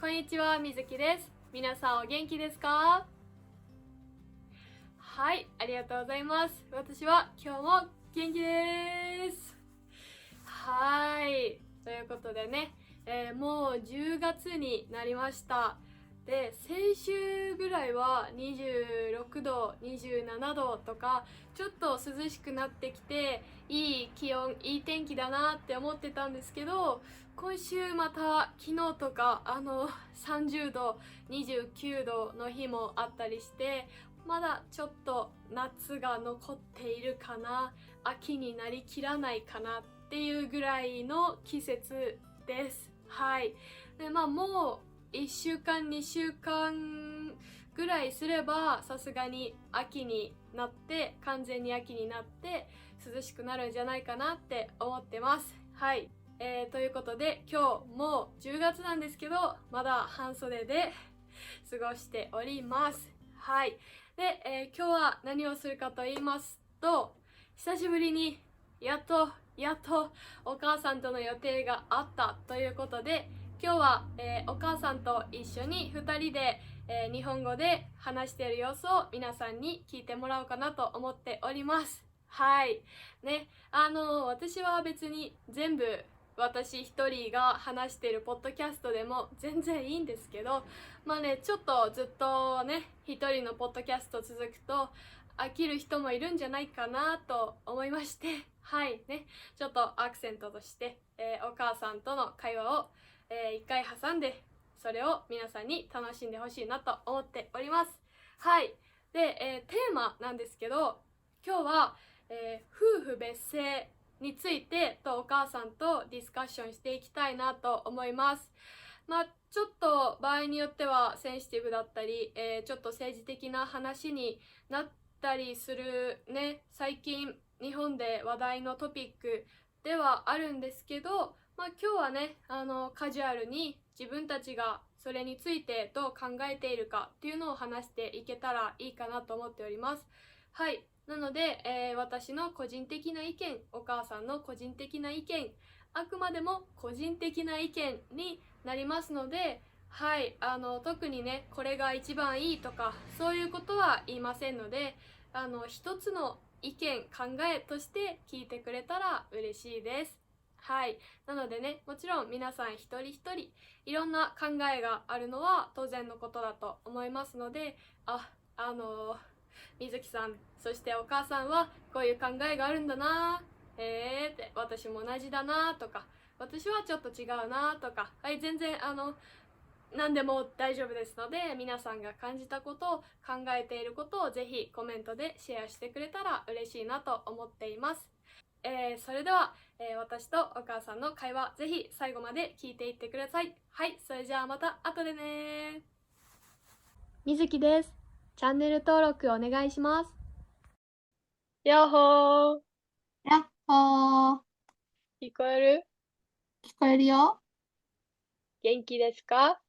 こんにちは、みずきです。皆さんお元気ですか？はい、ありがとうございます。私は今日も元気です。はい、ということでね、もう10月になりました。で、先週ぐらいは26度、27度とか、ちょっと涼しくなってきて、いい気温、いい天気だなって思ってたんですけど、今週また昨日とか30度、29度の日もあったりして、まだちょっと夏が残っているかな、秋になりきらないかなっていうぐらいの季節です。はい。で、もう1週間、2週間ぐらいすればさすがに秋になって、完全に秋になって涼しくなるんじゃないかなって思ってます。はい。ということで今日もう10月なんですけど、まだ半袖で過ごしております。はい。で、今日は何をするかと言いますと、久しぶりにやっとお母さんとの予定があったということで、今日は、お母さんと一緒に2人で、日本語で話している様子を皆さんに聞いてもらおうかなと思っております。はい。ね、私は別に全部私一人が話しているポッドキャストでも全然いいんですけど、ちょっとずっとね、一人のポッドキャスト続くと飽きる人もいるんじゃないかなと思いまして、はいね、ちょっとアクセントとして、お母さんとの会話を、一回挟んで、それを皆さんに楽しんでほしいなと思っております。はい。で、テーマなんですけど、今日は、夫婦別姓についてとお母さんとディスカッションしていきたいなと思います。ちょっと場合によってはセンシティブだったり、ちょっと政治的な話になったりするね、最近日本で話題のトピックではあるんですけど、今日はね、カジュアルに自分たちがそれについてどう考えているかっていうのを話していけたらいいかなと思っております。はい。なので、私の個人的な意見、お母さんの個人的な意見、あくまでも個人的な意見になりますので、はい、特にね、これが一番いいとか、そういうことは言いませんので、一つの意見、考えとして聞いてくれたら嬉しいです。はい。なのでね、もちろん皆さん一人一人、いろんな考えがあるのは当然のことだと思いますので、みずきさん、そしてお母さんはこういう考えがあるんだな、って私も同じだなとか、私はちょっと違うなとか、はい、全然何でも大丈夫ですので、皆さんが感じたことを、考えていることをぜひコメントでシェアしてくれたら嬉しいなと思っています。それでは、私とお母さんの会話ぜひ最後まで聞いていってください。はい、それじゃあまた後でね。みずきです。チャンネル登録お願いします。やっほー。やっほー、聞こえる？聞こえるよ。元気ですか？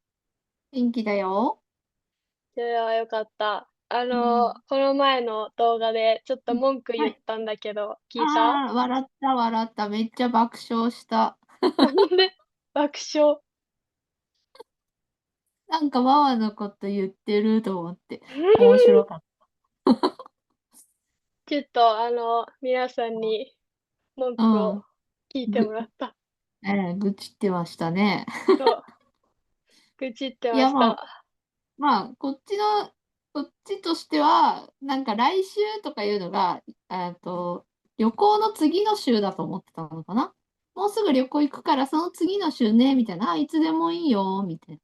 元気だよ。それはよかった。うん。この前の動画でちょっとうん、文句はい。言ったんだけど、聞いた？ああ、笑った、笑った。めっちゃ爆笑した。なんで爆笑。なんかママのこと言ってると思って。面白かっちょっと皆さんに文た。句をうん。聞いてもらった。愚痴ってましたね。そう、愚痴っていや、ました。こっちとしては、なんか来週とかいうのが、旅行の次の週だと思ってたのかな。もうすぐ旅行行くから、その次の週ね、みたいな。いつでもいいよ、みたいな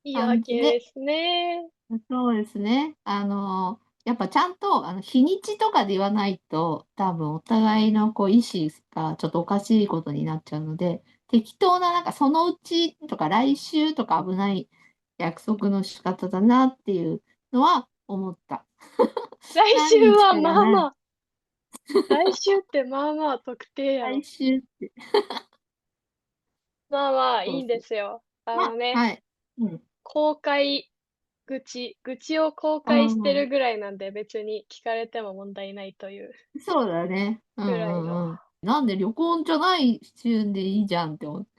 いいわ感じで。けですね。そうですね。やっぱちゃんと、日にちとかで言わないと、多分お互いのこう意思がちょっとおかしいことになっちゃうので、適当な、なんかそのうちとか来週とか危ない約束の仕方だなっていうのは思った。来週何日はかがない。来週ってまあまあ特定や来ろ。週って。まあまあいいんでそうそう。すよ。まあ、はい。うん。公開愚痴を公う開してるん、ぐらいなんで別に聞かれても問題ないというそうだね。うんぐらいの。うんうん。なんで旅行じゃない週でいいじゃんって思って。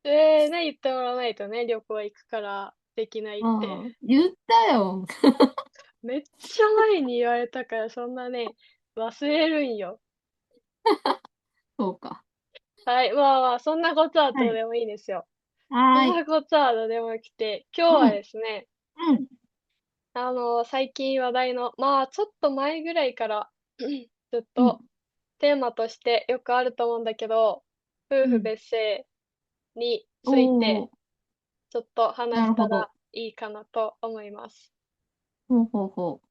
ね、言ってもらわないとね、旅行行くからできないって。うん。言ったよ。めっちゃ前に言われたから、そんなね、忘れるんよ。そうか。はい、まあまあ、そんなことははい。どうでもいいですよ。そんはーい。なことはどうでもよくて、今日はうん。ですね、うん。最近話題の、まあ、ちょっと前ぐらいからずっうん。とテーマとしてよくあると思うんだけど、夫婦うん。別姓についておー。ちょっと話したらなるほど。いいかなと思います。ほうほうほ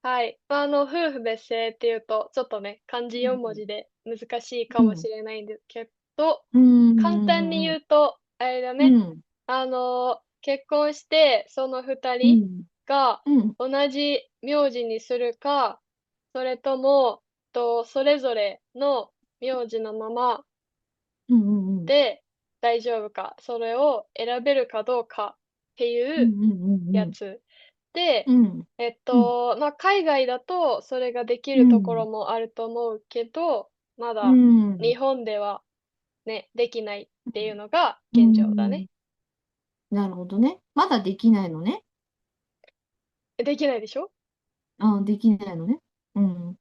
はい。夫婦別姓っていうと、ちょっとね、漢字う。4文字で難しいかもしうん。れないんですけど、うん。簡単にうん。言うと、あれだね、うん。結婚して、その二人うん。がうん。同じ名字にするか、それとも、それぞれの名字のままうん。うん。で大丈夫か、それを選べるかどうかってうん。いううん。やつ。で、うん。うん。まあ、海外だとそれができうるところん。もあると思うけど、まうだ日ん。本ではね、できないっていうのがう現状だね。ん。なるほどね。まだできないのね。できないでしょ？うん、できないのね。うん。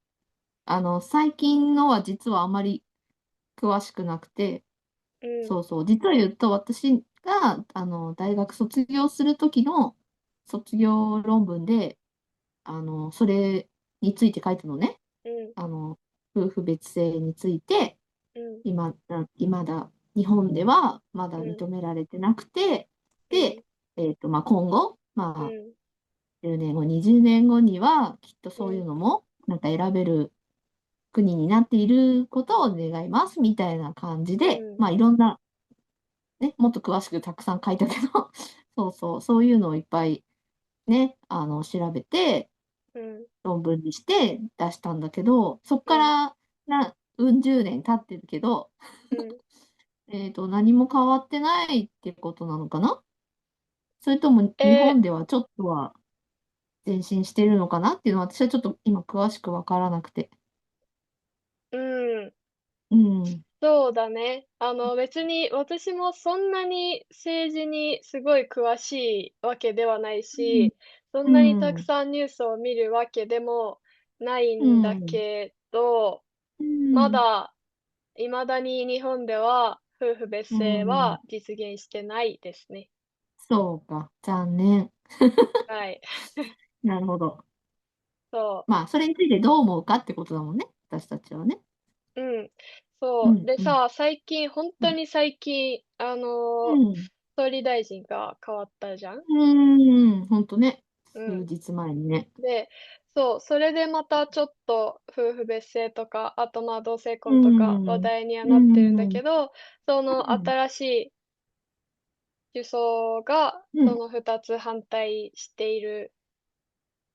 最近のは実はあまり詳しくなくて、うん、そうそう。実を言うと、私が、大学卒業する時の卒業論文で、それについて書いたのね。うん、夫婦別姓について、うん、今だ、日本ではまだうん、認められてなくて、うん、で、まあ、今後、まあ、うん、10年後、20年後には、きっとそういうん、うのも、なんか選べる国になっていることを願います、みたいな感じで、うん、まあ、いろんな、ね、もっと詳しくたくさん書いたけど、そうそう、そういうのをいっぱいね、調べて、うん、論文にして出したんだけど、そっうん、からうん十年経ってるけど、うん。何も変わってないってことなのかな。それとも日え本ではちょっとは前進してるのかなっていうのは私はちょっと今詳しくわからなくて。うん。うん。そうだね。別に私もそんなに政治にすごい詳しいわけではないうん。し、そんうなにたくん。さんニュースを見るわけでもないうんだん。けど、うん。まだ、未だに日本では夫婦別う姓ん。は実現してないですね。そうか。残念。はい。なるほど。そまあ、それについてどう思うかってことだもんね。私たちはね。う。うん。そう。うん。うん。でさ、最近、本うん。当に最近、うん。総理大臣が変わったじゃん。ほんとね。うん。数日前にね。で、そう、それでまたちょっと夫婦別姓とか、あとまあ同性う婚とか話ん。題にはうなってるんだん。けど、そのうん。新しい首相がうん。その2つ反対している、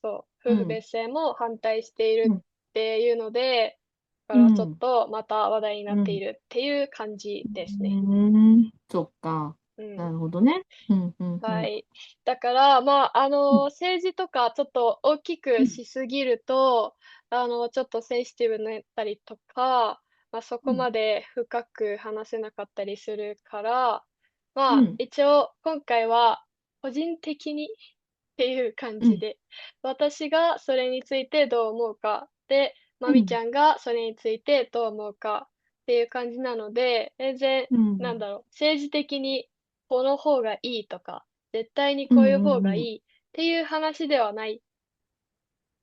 そう、夫婦うん。別姓も反対しているうん。っていうので、だからちょっうん。とまた話題になっていうん。るっていう感じですね。そっか。うん。なるほどね。うん。うん。うん。はい。だから、まあ、うん。政治とかちょっと大きくしすぎると、ちょっとセンシティブになったりとか、まあ、そこうん。まで深く話せなかったりするから、まあ、うん。一応、今回は、個人的にっていう感うん。じで、私がそれについてどう思うか、で、まうん。みちゃんがそれについてどう思うかっていう感じなので、全然、うん。なんだろう、政治的にこの方がいいとか、絶対にうん。こういう方がいうん。いっていう話ではないっ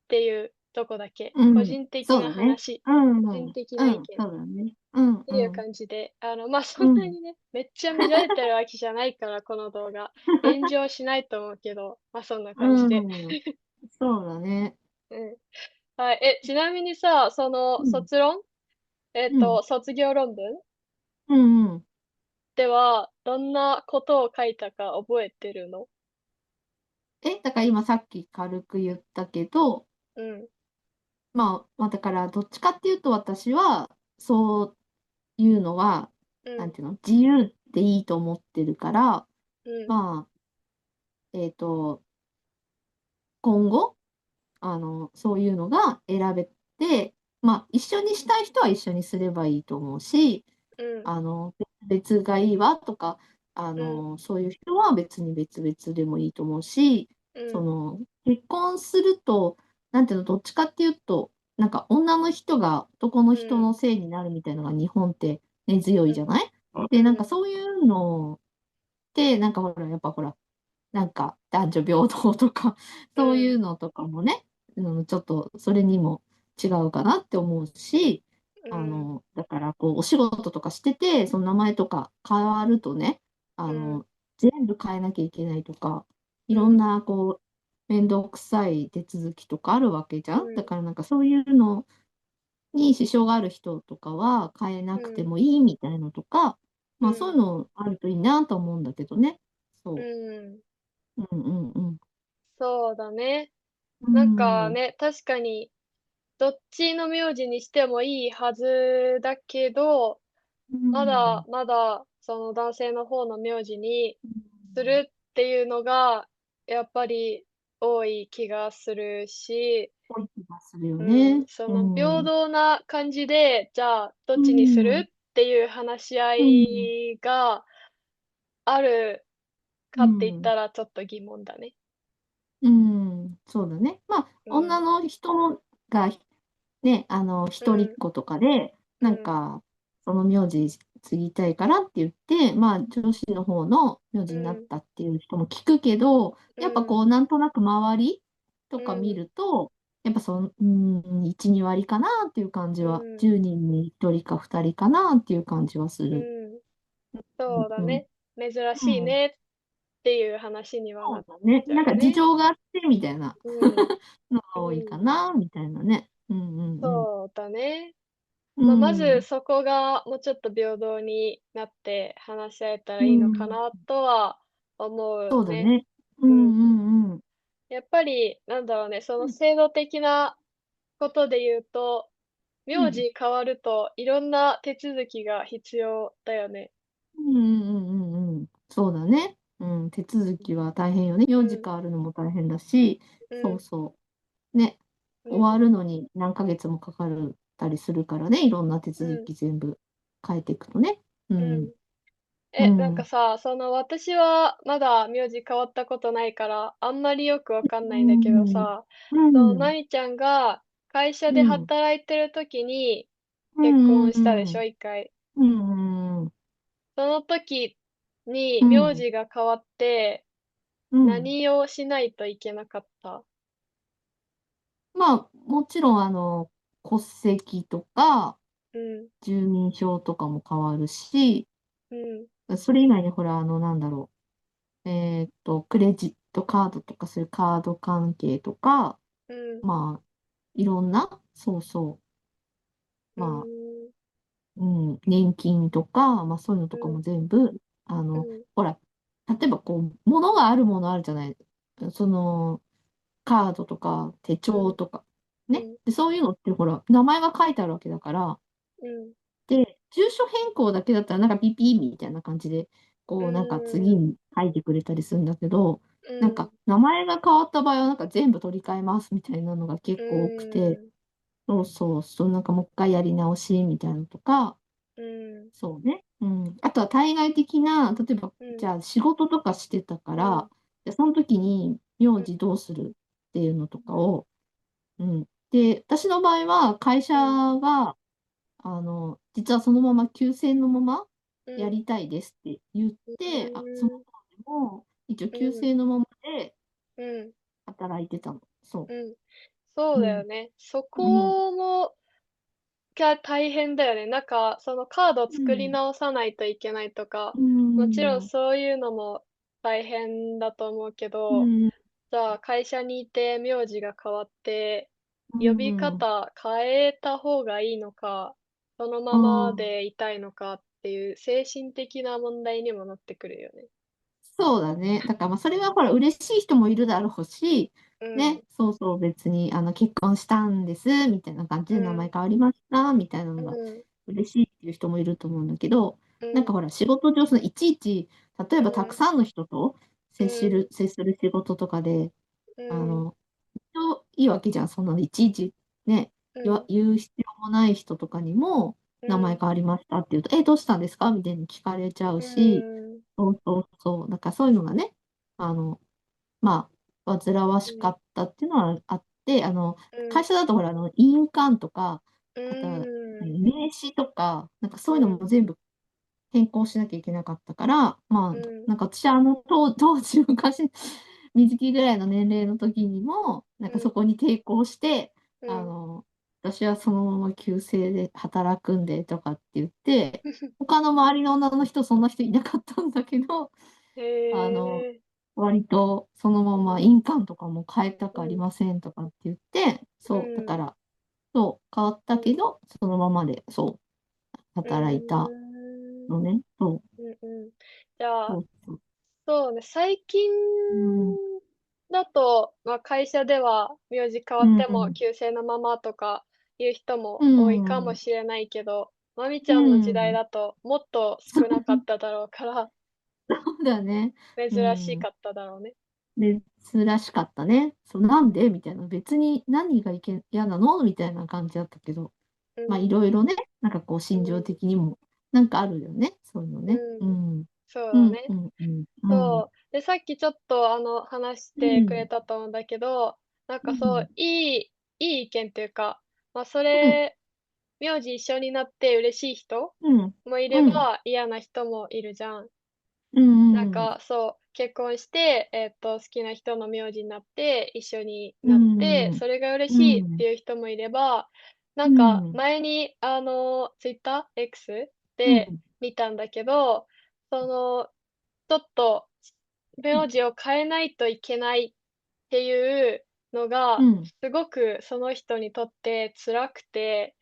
ていうとこだけ、個うん。人的なそうだね。話、うん。個人的うん。な意見っそうだね。うん。ていううん。感じで、まあ、そうん。んなにね、めっちゃ見られてるわけじゃないから、この動画。炎上しないと思うけど、まあ、そんな感じで。うん。そうだね。うん。はい。ちなみにさ、その、うん。卒論うん。卒業論文うん。うん。では、どんなことを書いたか覚えてるの？だから今さっき軽く言ったけど、うん、まあ、だからどっちかっていうと私は、そういうのは、うん、なんていうの、自由でいいと思ってるから、うん、まあ、今後、そういうのが選べて、まあ、一緒にしたい人は一緒にすればいいと思うし、うん、別がいいわとか、うん、そういう人は別に別々でもいいと思うし、うん、結婚すると、なんていうの、どっちかっていうと、なんか女の人が男のうん、人のせいになるみたいなのが日本って根強いじゃない？で、なんかうん、そういうのって、なんかほら、やっぱほら、なんか男女平等とか、うん、そういうのとかもね、ちょっとそれにも違うかなって思うし、うん、だからこう、お仕事とかしてて、その名前とか変わるとね、あうん、の、全部変えなきゃいけないとか、いろんうん、なこう、面倒くさい手続きとかあるわけじゃん。だうん、からなんかそういうのに支障がある人とかは変えなくてうん、もいいみたいのとか、まあそういううん、のあるといいなと思うんだけどね。うそん、う。うんうんうん。そうだね。うなんかん。ね、確かに、どっちの名字にしてもいいはずだけど、うまだん。まだその男性の方の名字にするっていうのがやっぱり多い気がするし、多い気がするようん、ね。そうの平ん。等な感じで、じゃあどっうちにすん。るっていう話し合うん。いがあるかって言っうん。たらちょっと疑問だね。うん。そうだね。まあ、うん、女の人のがね、一人っうん、子とかで、なんうん、か、その名字継ぎたいからって言って、まあ、女子の方の名字になっうん、たっていう人も聞くけど、うん、やっぱこう、なんとなく周りとか見うん、ると、やっぱ1、2割かなっていう感じは、うん、10人に1人か2人かなっていう感じはする。うん、うんうん。そうだね。珍しいうん。ねっていう話にはなっそうだね。ちゃなんか事うね。情があってみたいなうん、のうが多いかん、な、みたいなね。うんうんうん。そうだね。うまあ、まずん。そこがもうちょっと平等になって話し合えたらういいのかん。なとは思うね。そうだね。ううん。んうんうん。やっぱり、なんだろうね、そのうん。制度的なことで言うと、うん。名字変わるといろんな手続きが必要だよね。うんうんうんうん。そうだね。うん。手続きは大変よね。名字うん、変わるのも大変だし、うん、そうそう。ね。うん、終わるのに何ヶ月もかかるたりするからね。いろんな手続うん、き全部変えていくとね。うん。うん。うなんかん。さ、その私はまだ名字変わったことないから、あんまりよくわかんうないんだけどん。さ、そのなうん。みちゃんが会社でうん。働いてる時に結うん。婚したでしょ、うん。一回。うん。うん。その時にうん。名字が変わってうん。何をしないといけなかった？まあ、もちろん、戸籍とか、うん、住民票とかも変わるし、うん、それ以外にほら、なんだろう、クレジットカードとか、そういうカード関係とか、うん、まあ、いろんな、そうそう、うーまあ、ん、年金とか、まあ、そういうのとかもうん、全部、うん、ほら、例えばこう、物があるものあるじゃない。その、カードとか手うん、帳とか、ね。うん、で、そういうのってほら、名前が書いてあるわけだから、うん、で、住所変更だけだったら、なんかピピーみたいな感じで、うこう、なんか次ん、に書いてくれたりするんだけど、うん、なんか名前が変わった場合は、なんか全部取り替えますみたいなのがう結構多くて、ん、そうそう、なんかもう一回やり直しみたいなのとか、うん、そうね。うん。あとは対外的な、例えば、うん、じゃあ仕事とかしてたかうん、ら、じゃあその時に名うん、字どうするっていうのとかを、うん。で、私の場合は会社うん、が、実はそのまま休戦のままうん、やりたいですって言っうて、そのん、当時も一応休うん、制のままでうん、働いてたの。そうん。そうう。うん。だよね。そうん。こも、大変だよね。なんか、そのカードを作りうん。直さないといけないとか、うもちろんん。そういうのも大変だと思うけど、うん。じゃあ会社にいて名字が変わって、う呼びん。方変えた方がいいのか、そのまうまん。でいたいのかっていう精神的な問題にもなってくるよね。そうだね。だからまあそれはほら嬉しい人もいるだろうし、うん、ね、そうそう別に結婚したんですみたいな感じで名うん、前変わりましたみたいなのがうん、嬉しいっていう人もいると思うんだけど、うん、なんかほら仕事上いちいち例えばたくうん、さんの人とうん、接する仕事とかで、うん、あの、いいわけじゃん。そんなのいちいちね、うん、言う必要もない人とかにも名前うん、変わりましたって言うと、どうしたんですかみたいに聞かれちゃううし、ん、そうそうそう。なんかそういうのがね、あの、ま煩わしかうんったっていうのはあって、うん会社だとほら、印鑑とか、うあとは、ん名刺とか、なんかそういうのうんも全部変更しなきゃいけなかったから、うんなんか私は当時昔、水木ぐらいの年齢の時にも、なんかそこに抵抗して、あうんの、私はそのまま旧姓で働くんでとかって言って、他の周りの女の人、そんな人いなかったんだけど、へあの、え割とそのまま印鑑とかも変えたくありうんませんとかって言って、うそう、だかんら、そう、変わっうんたけど、そのままで、そう、う働いたんのね。そう、うんうんじゃあそう、そう。そうね、最近うん、だと、まあ、会社では名字変わうってもん、旧姓のままとかいう人うも多いかもん、しれないけど、まみちうゃんの時代ん、だともっとそう少なかっただろうからだね。う珍しん。かっただろうね。珍しかったね。そう、なんでみたいな。別に何が嫌なのみたいな感じだったけど、いうん、ろいろね、なんかこう、心情うん、的にも、なんかあるよね。そういうのね。ううん、ん。うん、そうだね。うん、うん、うん。そう。で、さっきちょっと話してくれうん、たと思うんだけど、なんかそう、うん、いい意見というか、まあそうん、れ、名字一緒になって嬉しい人うん、もいれうん、ば嫌な人もいるじゃん。うなんん、かそう、結婚して、好きな人の名字になって一緒にうなって、ん、それが嬉しいってうん、いう人もいれば、なうんかん、前にTwitter X でうん、見たんだけど、その、ちょっと名字を変えないといけないっていうのが、うん、すごくその人にとって辛くて、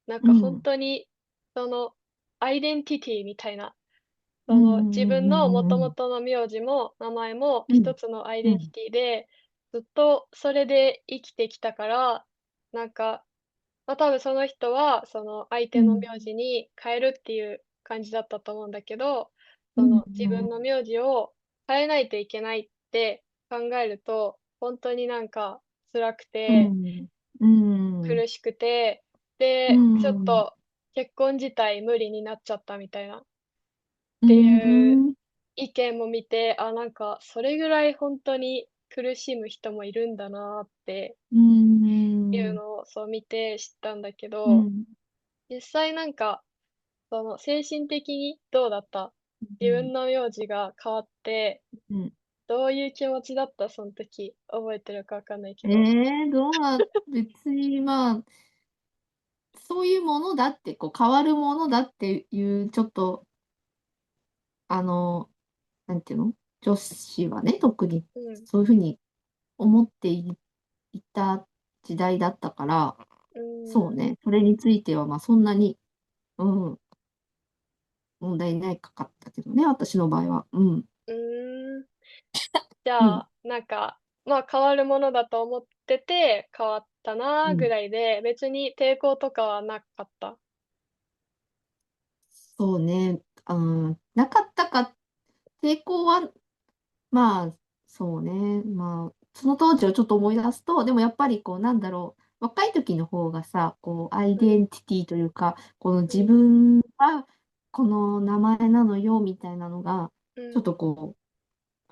なんか本うん、当に、その、アイデンティティみたいな、うん、その自分のうん、元々の名字も名前もうん、一つのアイうん、デンティティで、ずっとそれで生きてきたから、なんか、多分その人は、その相手の名字に変えるっていう感じだったと思うんだけど、うん、その自分の名字を変えないといけないって考えると、本当になんか辛くて、うん、うん、苦しくて、で、ちょっうん、と結婚自体無理になっちゃったみたいなっていうん、ううん、意見も見て、あ、なんかそれぐらい本当に苦しむ人もいるんだなってうん、いうのをそう見て知ったんだけど、うん、実際なんか、その精神的にどうだった？自分の名字が変わって、うん。どういう気持ちだった？その時。覚えてるかわかんないけど。どうな、別にそういうものだって、こう変わるものだっていう、ちょっと、あの、なんていうの女子はね、特にうん。そういうふうに思っていた時代だったから、うーん。そうね、それについては、そんなに、うん、問題ないかったけどね、私の場合は。うん。うーん。じうん。ゃあ、なんか、変わるものだと思ってて、変わったなーぐうん。らいで、別に抵抗とかはなかった？そうね、なかったか、抵抗は、まあ、そうね。その当時をちょっと思い出すと、でもやっぱりこう、なんだろう、若い時の方がさ、こう、アイうん、デンティティというか、この自うん、分はこの名前なのよ、みたいなのが、ちょっうん、とこう、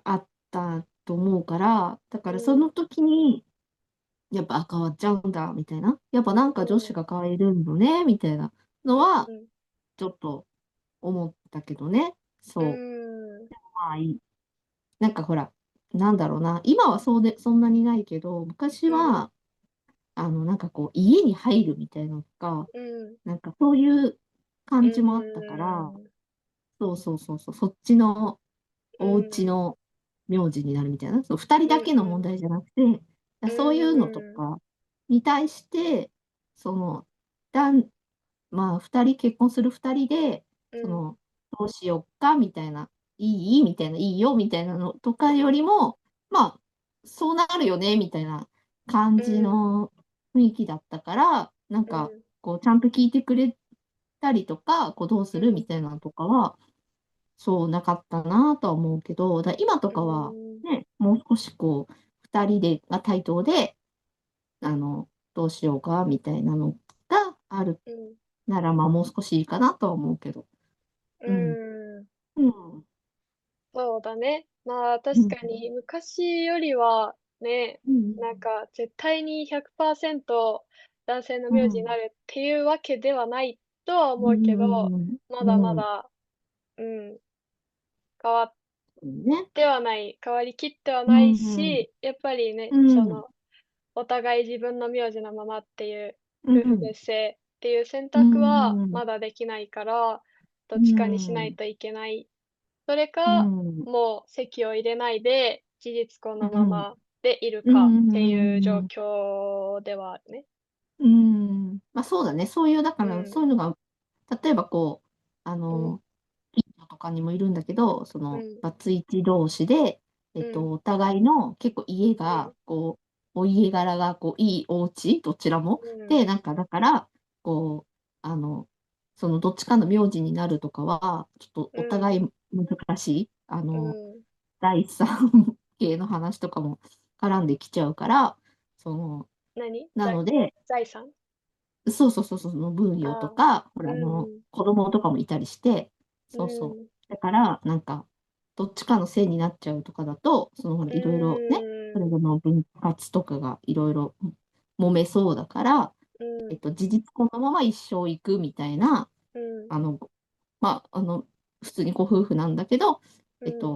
あったと思うから、だからそうん、の時に、やっぱ変わっちゃうんだ、みたいな。やっぱなんか女子が変わるのね、みたいなのは、うん、ちょっと思ったけどね。うそう。ん、いい。なんかほら、なんだろうな、今はそうで、そんなにないけど、昔うん、は、なんかこう、家に入るみたいなのとか、うん、なんかそういうう感じもあったから、ん、そうそうそうそう、そっちのうお家ん、の名字になるみたいな、そう、二人うん、だけの問題じゃなくて、うそういうのとん、かに対して、その、だん、二人、結婚する二人で、うん、その、どうしよっかみたいな、いいみたいな、いいよみたいなのとかよりも、まあ、そうなるよねみたいな感じうん、の雰囲気だったから、なんか、うん、こう、ちゃんと聞いてくれたりとか、こう、どうするみうん、たいなのとかは、そうなかったなとは思うけど、今とうかは、ん、ね、もう少しこう、二人で、が対等で、どうしようかみたいなのがあるうん、なら、もう少しいいかなとは思うけど。ううん。ん、うん。そうだね。まあうん。確かに昔よりはね、うん。なんか絶対に100%男性のうん。名字になるっていうわけではないとはう思うけど、ん。まだまうん。だ、うん、変わっね。てはない、変わりきってはうないん。し、やっぱりね、うん。その、お互い自分の名字のままっていう夫婦うん。別姓っていう選う択はん。まだできないから、どうっちかにしないん。といけないそれうか、ん。もう籍を入れないで、事実婚のまうん。までいるうかっていう状ん。況ではあるね。うん。まあそうだね。そういう、だから、うん、そういうのが、例えばこう、うん、近所とかにもいるんだけど、その、うん、バツイチ同士で、うん、お互いの結構家うん、が、こう、お家柄が、こう、いいお家、どちらも。うん、で、なんか、だから、こう、あの、その、どっちかの名字になるとかは、ちょっとうん、お互い難しい、うん。第三系の話とかも絡んできちゃうから、その、何なので、財産そうそうそうそう、その分あ与とあか、ほー、うら、ん、子供とかもいたりして、うそうそう。ん、だから、なんか、どっちかのせいになっちゃうとかだと、そのほら、ういろいろね、それん、ぞれの分割とかがいろいろ揉めそうだから、うん、事実このまま一生行くみたいな、うん、あの、まあ、普通にご夫婦なんだけど、うん、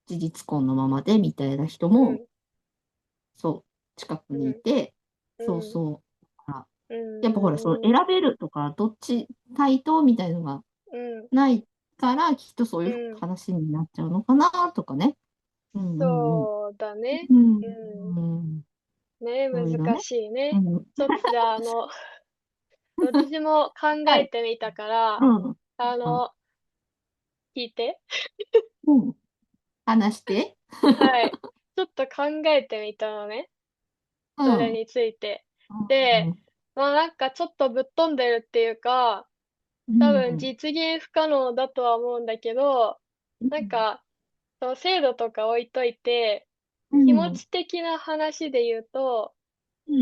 事実婚のままでみたいな人うも、ん、そう、近くうん、にいて、うん、そうそう。うやっぱほら、そのん、選べるとか、どっち対等みたいのがうん、ないから、きっとそういううん。話になっちゃうのかなとかね。うんうんうん。そうだね。うんうん。うん。ね、そういうのね。難しいね。うん。ちょっとじゃあ、私も考はい。えてみたから、うん。うん。聞いて。うん。話して。はい。ちょっと考えてみたのね。うん。うん。それについて。で、まあなんかちょっとぶっ飛んでるっていうか、う多分ん。実現不可能だとは思うんだけど、なんか、その制度とか置いといて、気持うん。ち的な話で言うと、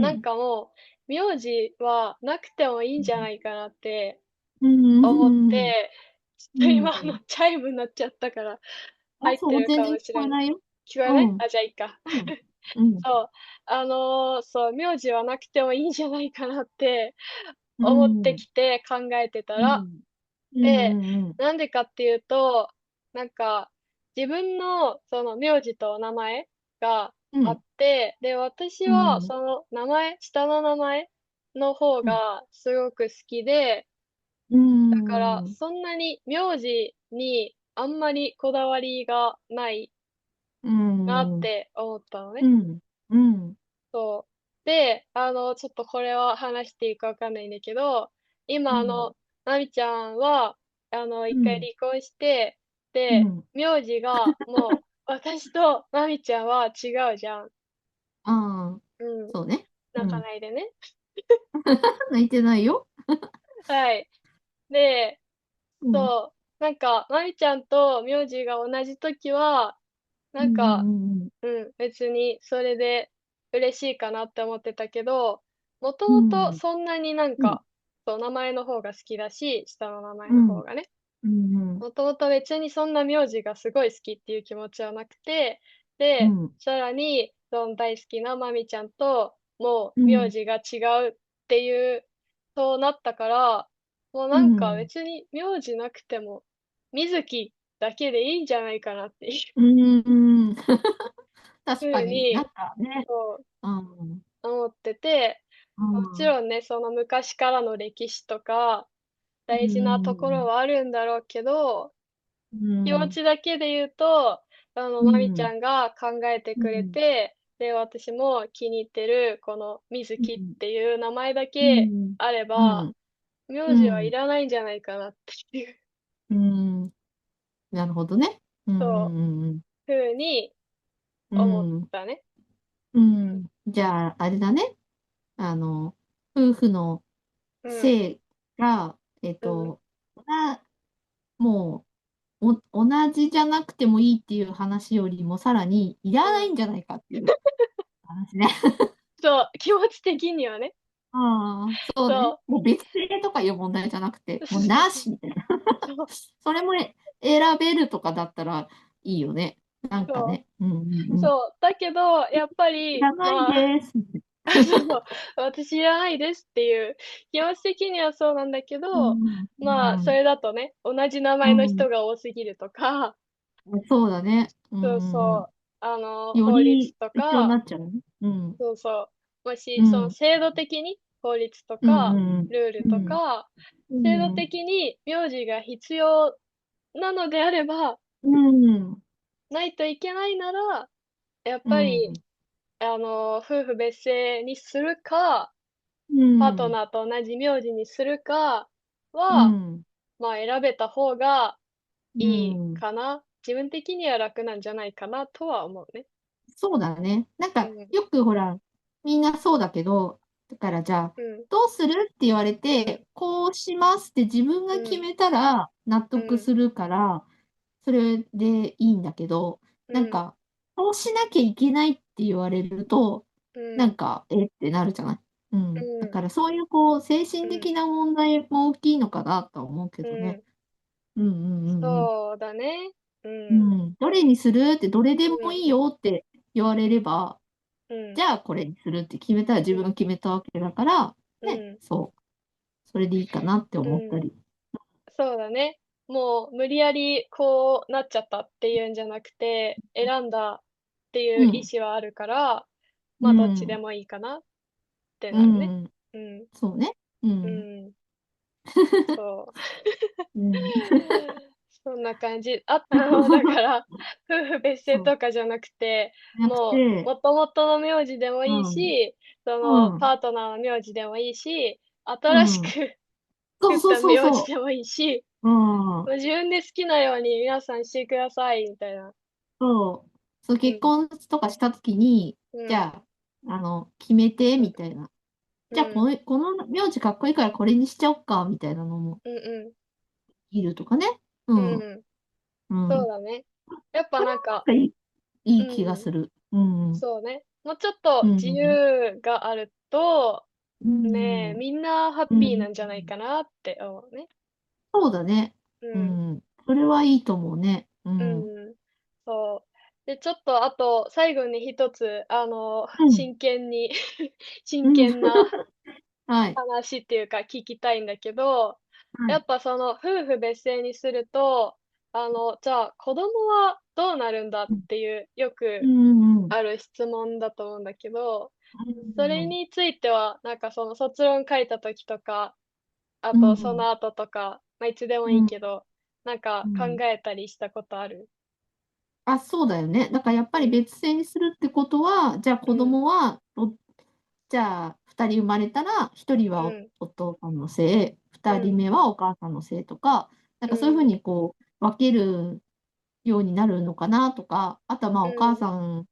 なんうん。かもう、名字はなくてもいいんじゃないかなってうん。思っうん。て、ちうょっと今ん。チャイムになっちゃったからあ、そう、入ってる全然聞かもしれない。こえないよ。聞こえうん。ないあ、じゃあいいか。うん。うん。そう。そう、名字はなくてもいいんじゃないかなってう思ってん。きて考えてたら、うん。うん。で、うん。なんでかっていうと、なんか、自分のその名字と名前があっうん。て、で、私はうん。その名前、下の名前の方うん。がすごく好きで、うだからん。そんなに名字にあんまりこだわりがないうなっん。て思ったのね。うん。うん。そう。で、ちょっとこれは話していいかわかんないんだけど、今、うん。なみちゃんは、一回うん。離婚して、で、うん。名字がもう、私となみちゃんは違うじゃん。ああ、うん。そうね。う泣かん。ないでね。泣いてないよ。はい。で、うん。そう、なんか、なみちゃんと名字が同じ時は、うん。なんか、うん。別にそれで嬉しいかなって思ってたけど、もともとうん。そんなになんうん。か、そう、名前の方が好きだし、下の名前うん。の方がね。うん。もともと別にそんな名字がすごい好きっていう気持ちはなくて、で、うん。さらに、その大好きなまみちゃんと、もうん。う名字が違うっていう、そうなったから、もううなんかん。別に名字なくても、みずきだけでいいんじゃないかなっていううん。ふ確かになんうに、かね。そううん。思ってて、うもちん。ろんね、その昔からの歴史とか、う大事なところん。はあるんだろうけど、う気持ん。ちだけで言うと、まみちうん。ゃんが考えてくれうん。て、で、私も気に入ってる、このみずきっうん。ていう名前だうけん。あれば、うん。名字はいうん。らないんじゃないかなっていう、うん。なるほどね。うそう、ん。うん。ふうに思っうん。たね。うん。じゃあ、あれだね。あの、夫婦のうん、姓が、うん、も同じじゃなくてもいいっていう話よりも、さらに、いらうん。ないんじゃないかっていう話ね。そう、気持ち的にはね。ああ、そうね。そもう別姓とかいう問題じゃなくて、う、もうそうそうなしみたいな。そう。それも選べるとかだったらいいよね。なんかそね。うんうんう。うん。そう。だけど、やっぱり、いらないまあ、です。そうそう、私いらないですっていう、気持ち的にはそうなんだけど、うんまあ、そうんれだとね、同じ名前のうん。人が多すぎるとか、そうだね。うんそううんうん。そう、よ法律りと必要になか、っちゃうね。うん。そうそう、もし、そのうん。制度的に法律とうんか、うんルールとうん。か、う制度ん。的に名字が必要なのであれば、うん。ないといけないなら、やっうぱり、ん。夫婦別姓にするか、うパートん。ナーと同じ名字にするかは、うん。まあ選べた方がういいん。かな。自分的には楽なんじゃないかなとは思うね。そうだね。なんか、うん。よくほら、みんなそうだけど、だからじゃあ、うん。どうするって言われて、こうしますって自分うん。が決めたら納うん。得するから、それでいいんだけど、うん。なんか、そうしなきゃいけないって言われると、うん。なんか、えってなるじゃない。ううん。だん。からそういうこう、精神うん。的な問題も大きいのかなとは思うけうどね。ん。うんうんうんうん。そうだね。うん。うん。どれにするってどれでもうん。いいよって言われれば、うん。じゃあこれにするって決めたら自分がうん。決めたわけだから、ね、うん。そう、それでいいかなってうん。思ったり。そうだね。もう無理やりこうなっちゃったっていうんじゃなくて、選んだっていう意うん、思はあるから、まあどっちでうん、もいいかなってうなるね。ん、うん。そうね。うん、うん。そう。うん、そんな感じ。だから、夫婦別姓そう。とかじゃなくて、なくもう、て、もともとの名字でもいいうん、し、うん、パートナーの名字でもいいし、う新しん。くそうそう作ったそうそ名字でもいいし、う。うん、自分で好きなように皆さんしてください、みたいな。そう。そう、うん、結婚とかしたときに、うん、じゃあ、決めて、うん、みたいな。うん、じゃあこの名字かっこいいからこれにしちゃおっか、みたいなのもうん、うん、いるとかね。ううん、ん、うん。そうだね。やっぱそれはなんか、なんかいい気がうん、する。うん。そうね。もうちょっと自うん。由があると、うねえ、ん。みんなハッうん。ピーなんじゃないかなって思うね。そうだね。うん、うん。それはいいと思うね。うん。うん、そう。で、ちょっとあと、最後に一つ、うん。真剣に真うん。剣なはい。話っていうか聞きたいんだけど、はい。やっぱその夫婦別姓にすると、じゃあ子供はどうなるんだっていうよくうん。うん。ある質問だと思うんだけど、それうん。については、なんかその卒論書いた時とか、あうん。とその後とか、まあいつでもうん。いいけど、なんか考うん。えたりしたことある？あ、そうだよね。だからやっぱりうん、別姓にするってことは、じゃあ子うん、供は、じゃあ2人生まれたら、1人はうん、お父さんのせい、2人うん、目はお母さんのせいとか、なんうん、かそういうふうにこう分けるようになるのかなとか、あとはまあお母うん、さん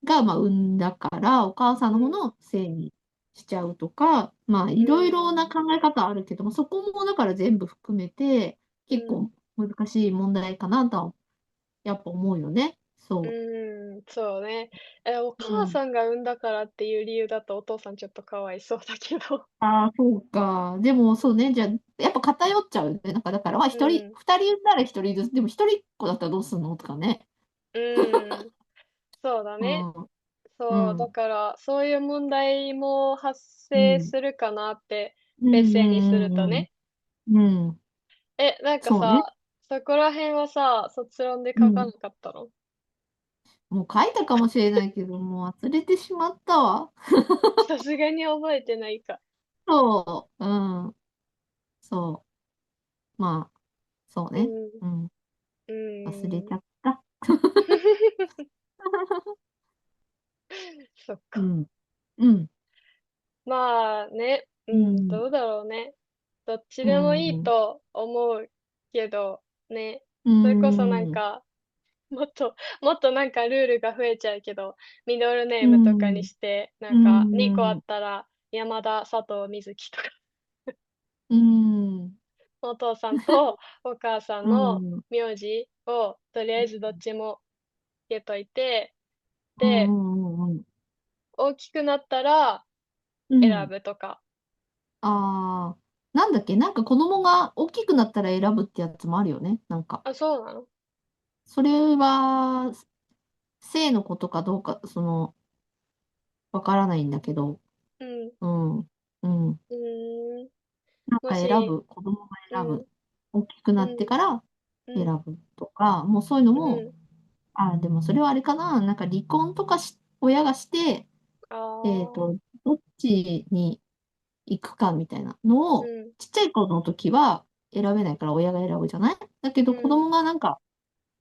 がまあ産んだから、お母さんうん、の方のせいにしちゃうとか、まあういろいろなん、考え方あるけども、そこもだから全部含めて、うん、結構難しい問題かなとはやっぱ思うよね。うそん、そうね。おう。うん。母さんが産んだからっていう理由だとお父さんちょっとかわいそうだけど。ああ、そうか。でもそうね、じゃあ、やっぱ偏っちゃうよね。なんかだから、まあ一人、うん、二人産んだら一人ずつ、でも一人っ子だったらどうすんのとかね。うん、そうだね。うん、うそう、だん、から、そういう問題も発うん、生するかなって、うん、別姓にするうん、とね。うん、うん。なんかそうね。さ、そこら辺はさ、卒論でうん。書かなかったの？もう書いたかもしれないけど、もう忘れてしまったわ。さすがに覚えてないか。そう、うん、そう。まあ、そうね。うん、うん、う忘れちん。ゃった。そっか。うん、うん、まあね、うん、うん、どうだろうね。どっちうでもいいん、と思うけど、ね。うそれこそなんん、か、もっとなんかルールが増えちゃうけど、ミドルネーうムとかにん、して、なうんか2個あん、ったら、山田、佐藤、水木とか、うん。お父さんとお母さんうのん、名字をとりあえずどっちもつけといて、うで、ん、うん、大きくなったら選うん。ぶとか。ああ、なんだっけ、なんか子供が大きくなったら選ぶってやつもあるよね、なんか。あ、そうなの？それは、性のことかどうか、わからないんだけど、うん。うん、うん。うーん。なんか選もし、ぶ、子供が選ぶ、うん。大きくなってうん。からうん。選ぶとか、もうそういうのも、うん。でもそれはあれかな、なんか離婚とか親がして、ああ。どっちに行くかみたいなのを、うん。ちっちゃい子の時は選べないから親が選ぶじゃない。だけうん。ど子供がなんか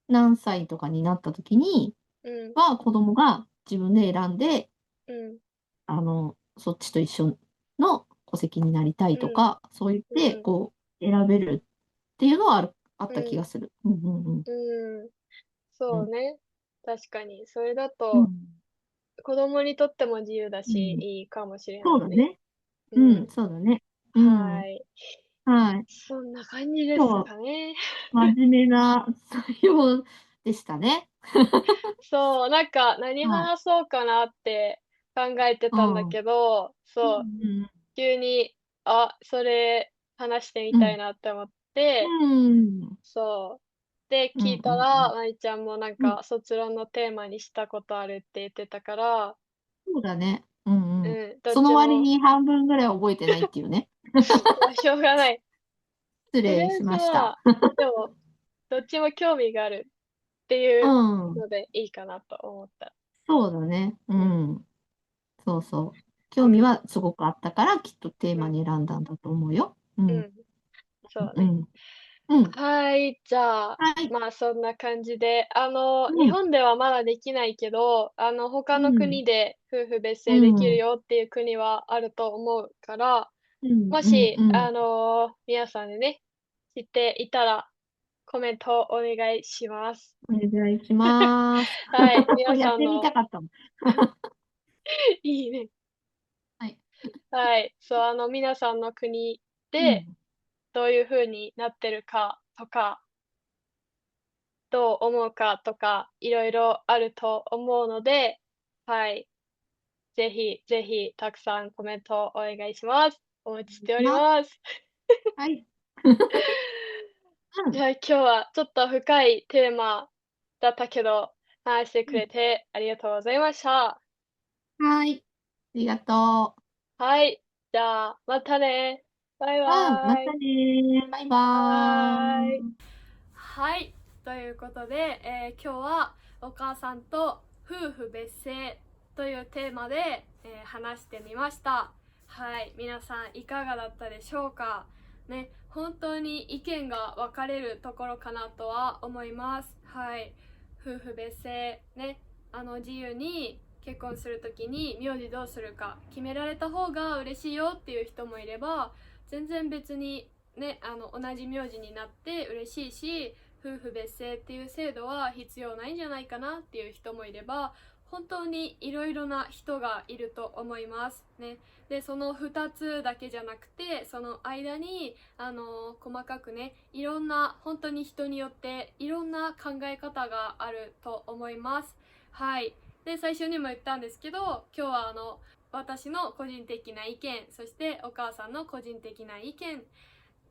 何歳とかになった時にうん。は子供が自分で選んで、うん。そっちと一緒の戸籍になりたいうん。とか、そう言って、うん。こう、選べるっていうのはあった気うん。がする。うんうんうん。うん。うん。そうね。確かに。それだと、うん。子供にとっても自由だし、うん。いいかもしれないね。そうだね。ううん、ん。そうだね。うん。はい。はい。そんな感じです今日はかね。真面目な採用でしたね。そう、なんか何はい。話そうかなって考えてうん。うんたんだけど、そう、うん急に、それ話してみうん。たいなって思って、うん。そう。で、うん聞いたら、うんうん。まいちゃんもなんうん。か卒論のテーマにしたことあるって言ってたから、そうだね。うんうん。うん、どっそのちも、割に半分ぐらい覚えてないっていうね。まあ、しょうがない。失礼とりあえしました。ずは、でも、どっちも興味があるってういうん。のでいいかなと思った。そうだね。ううん、ん。そうそう。うん、興味はすごくあったから、きっとテーうん、マに選んだんだと思うよ。うん。うん、そうね。うん。うん。はい、じゃあ、はい。まあ、そんな感じで、日うん。本ではまだできないけど、他のうん。国で夫婦別う姓できるん。よっていう国はあると思うから、うん。うん。もし、うん。皆さんでね、知っていたらコメントお願いします。お願いします。はい、皆やってみたさんの かったもん。いいね。はい。はい、そう、皆さんの国でうん。どういう風になってるかとか、どう思うかとか、いろいろあると思うので、はい、ぜひぜひたくさんコメントお願いします。お待ちしております。ます。はい。うん。じゃあ今日はちょっと深いテーマだったけど、話してくうん。れてありがとうございました。はい。ありがとはい、じゃあまたね。バイう。うん。またバイ。ね。バイバはーい。ーイ。はい、ということで、今日はお母さんと夫婦別姓というテーマで、話してみました。はい、皆さんいかがだったでしょうかね、本当に意見が分かれるところかなとは思います。はい、夫婦別姓ね、自由に結婚するときに名字どうするか決められた方が嬉しいよっていう人もいれば、全然別にね、同じ名字になって嬉しいし、夫婦別姓っていう制度は必要ないんじゃないかなっていう人もいれば、本当にいろいろな人がいると思いますね。で、その2つだけじゃなくて、その間に細かくね、いろんな、本当に人によっていろんな考え方があると思います。はい。で、最初にも言ったんですけど、今日は私の個人的な意見、そしてお母さんの個人的な意見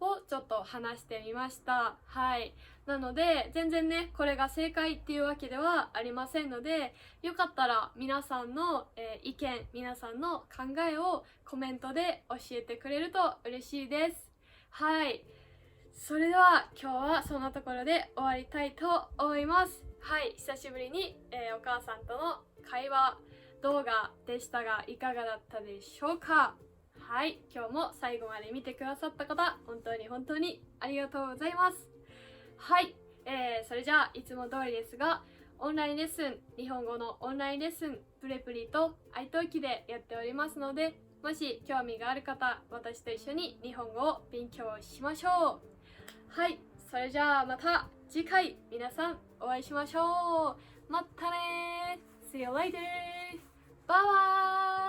をちょっと話してみました。はい。なので、全然ね、これが正解っていうわけではありませんので、よかったら皆さんの、意見、皆さんの考えをコメントで教えてくれると嬉しいです。はい。それでは今日はそんなところで終わりたいと思います。はい。久しぶりに、お母さんとの会話動画でしたが、いかがだったでしょうか。はい、今日も最後まで見てくださった方、本当に本当にありがとうございます。はい、それじゃあいつも通りですが、オンラインレッスン、日本語のオンラインレッスン、プレプリと iTalki でやっておりますので、もし興味がある方、私と一緒に日本語を勉強しましょう。はい、それじゃあまた次回皆さんお会いしましょう。またねー。See you later! バイバイ